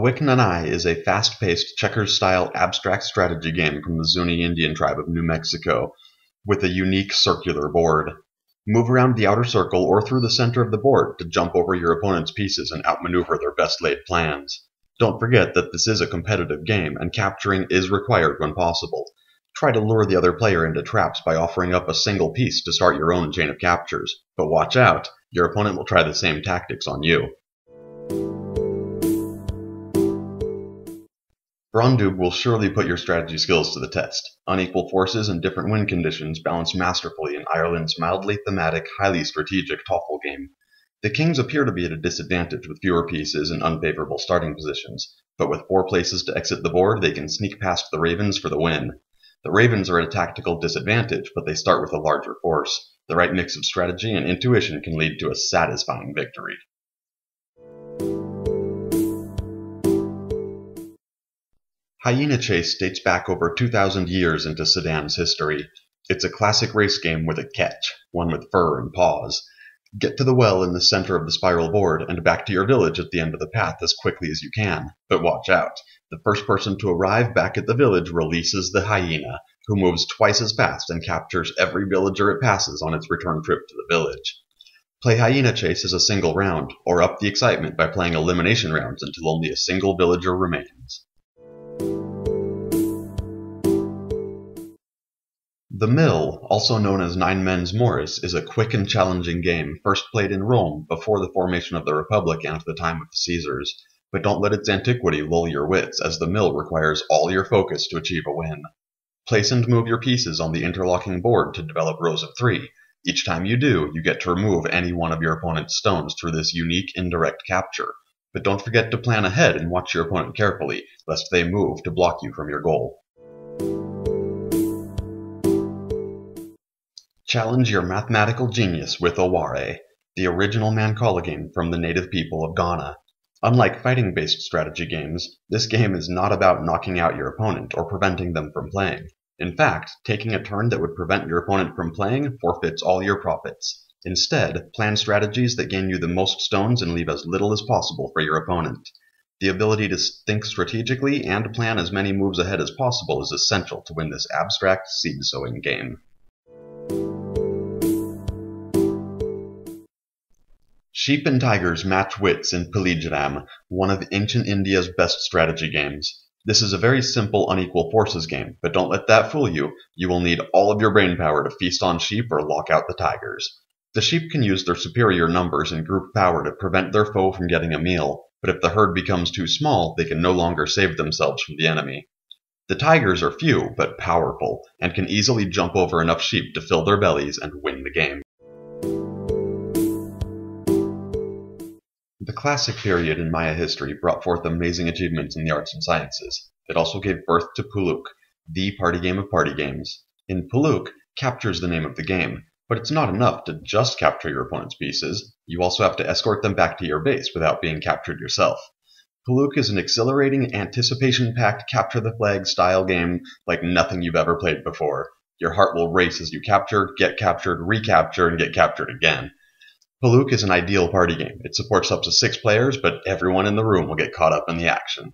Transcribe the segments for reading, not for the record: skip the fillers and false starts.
Awithlaknannai is a fast-paced checkers-style abstract strategy game from the Zuni Indian tribe of New Mexico, with a unique circular board. Move around the outer circle or through the center of the board to jump over your opponent's pieces and outmaneuver their best-laid plans. Don't forget that this is a competitive game, and capturing is required when possible. Try to lure the other player into traps by offering up a single piece to start your own chain of captures. But watch out, your opponent will try the same tactics on you. Brandubh will surely put your strategy skills to the test. Unequal forces and different wind conditions balance masterfully in Ireland's mildly thematic, highly strategic TOEFL game. The kings appear to be at a disadvantage with fewer pieces and unfavorable starting positions, but with 4 places to exit the board, they can sneak past the ravens for the win. The ravens are at a tactical disadvantage, but they start with a larger force. The right mix of strategy and intuition can lead to a satisfying victory. Hyena Chase dates back over 2,000 years into Sudan's history. It's a classic race game with a catch, one with fur and paws. Get to the well in the center of the spiral board and back to your village at the end of the path as quickly as you can. But watch out. The first person to arrive back at the village releases the hyena, who moves twice as fast and captures every villager it passes on its return trip to the village. Play Hyena Chase as a single round, or up the excitement by playing elimination rounds until only a single villager remains. The Mill, also known as Nine Men's Morris, is a quick and challenging game first played in Rome before the formation of the Republic and the time of the Caesars. But don't let its antiquity lull your wits, as the Mill requires all your focus to achieve a win. Place and move your pieces on the interlocking board to develop rows of 3. Each time you do, you get to remove any one of your opponent's stones through this unique indirect capture. But don't forget to plan ahead and watch your opponent carefully, lest they move to block you from your goal. Challenge your mathematical genius with Oware, the original Mancala game from the native people of Ghana. Unlike fighting-based strategy games, this game is not about knocking out your opponent or preventing them from playing. In fact, taking a turn that would prevent your opponent from playing forfeits all your profits. Instead, plan strategies that gain you the most stones and leave as little as possible for your opponent. The ability to think strategically and plan as many moves ahead as possible is essential to win this abstract seed-sowing game. Sheep and tigers match wits in Pulijudam, one of ancient India's best strategy games. This is a very simple unequal forces game, but don't let that fool you. You will need all of your brain power to feast on sheep or lock out the tigers. The sheep can use their superior numbers and group power to prevent their foe from getting a meal, but if the herd becomes too small, they can no longer save themselves from the enemy. The tigers are few, but powerful, and can easily jump over enough sheep to fill their bellies and win the game. The Classic period in Maya history brought forth amazing achievements in the arts and sciences. It also gave birth to Puluc, the party game of party games. In Puluc, capture is the name of the game, but it's not enough to just capture your opponent's pieces. You also have to escort them back to your base without being captured yourself. Puluc is an exhilarating, anticipation-packed capture-the-flag style game like nothing you've ever played before. Your heart will race as you capture, get captured, recapture, and get captured again. Puluc is an ideal party game. It supports up to 6 players, but everyone in the room will get caught up in the action.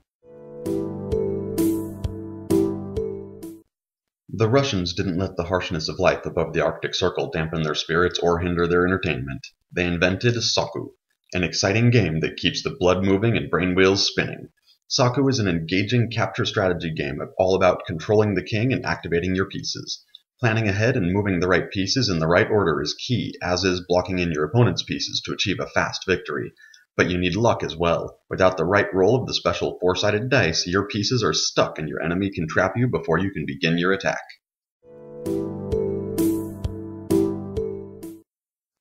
The Russians didn't let the harshness of life above the Arctic Circle dampen their spirits or hinder their entertainment. They invented Sahkku, an exciting game that keeps the blood moving and brain wheels spinning. Sahkku is an engaging capture strategy game all about controlling the king and activating your pieces. Planning ahead and moving the right pieces in the right order is key, as is blocking in your opponent's pieces to achieve a fast victory. But you need luck as well. Without the right roll of the special 4-sided dice, your pieces are stuck and your enemy can trap you before you can begin your attack.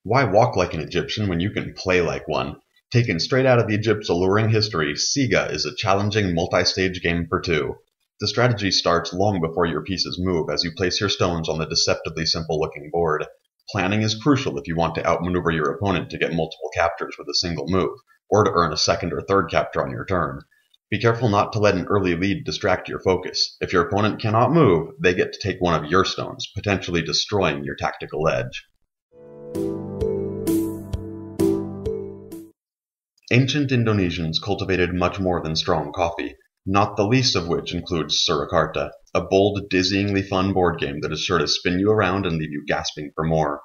Why walk like an Egyptian when you can play like one? Taken straight out of Egypt's alluring history, Seega is a challenging multi-stage game for 2. The strategy starts long before your pieces move as you place your stones on the deceptively simple-looking board. Planning is crucial if you want to outmaneuver your opponent to get multiple captures with a single move, or to earn a second or third capture on your turn. Be careful not to let an early lead distract your focus. If your opponent cannot move, they get to take one of your stones, potentially destroying your tactical edge. Ancient Indonesians cultivated much more than strong coffee, not the least of which includes Surakarta, a bold, dizzyingly fun board game that is sure to spin you around and leave you gasping for more.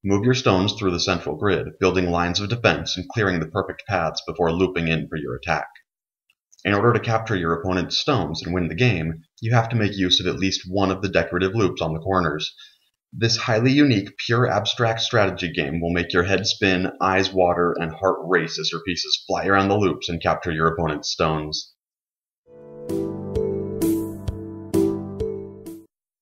Move your stones through the central grid, building lines of defense and clearing the perfect paths before looping in for your attack. In order to capture your opponent's stones and win the game, you have to make use of at least one of the decorative loops on the corners. This highly unique, pure abstract strategy game will make your head spin, eyes water, and heart race as your pieces fly around the loops and capture your opponent's stones.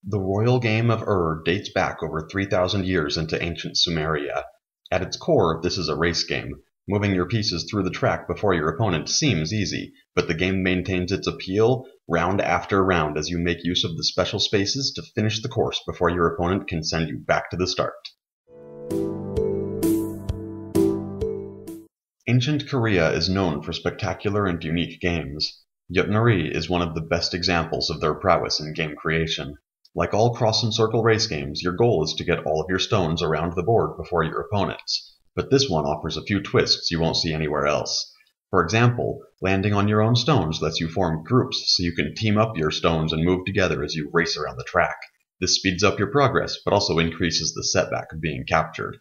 The royal game of dates back over 3,000 years into ancient Sumeria. At its core, this is a race game. Moving your pieces through the track before your opponent seems easy, but the game maintains its appeal round after round as you make use of the special spaces to finish the course before your opponent can send you back to the start. Ancient Korea is known for spectacular and unique games. Yut Nori is one of the best examples of their prowess in game creation. Like all cross and circle race games, your goal is to get all of your stones around the board before your opponent's. But this one offers a few twists you won't see anywhere else. For example, landing on your own stones lets you form groups so you can team up your stones and move together as you race around the track. This speeds up your progress, but also increases the setback of being captured.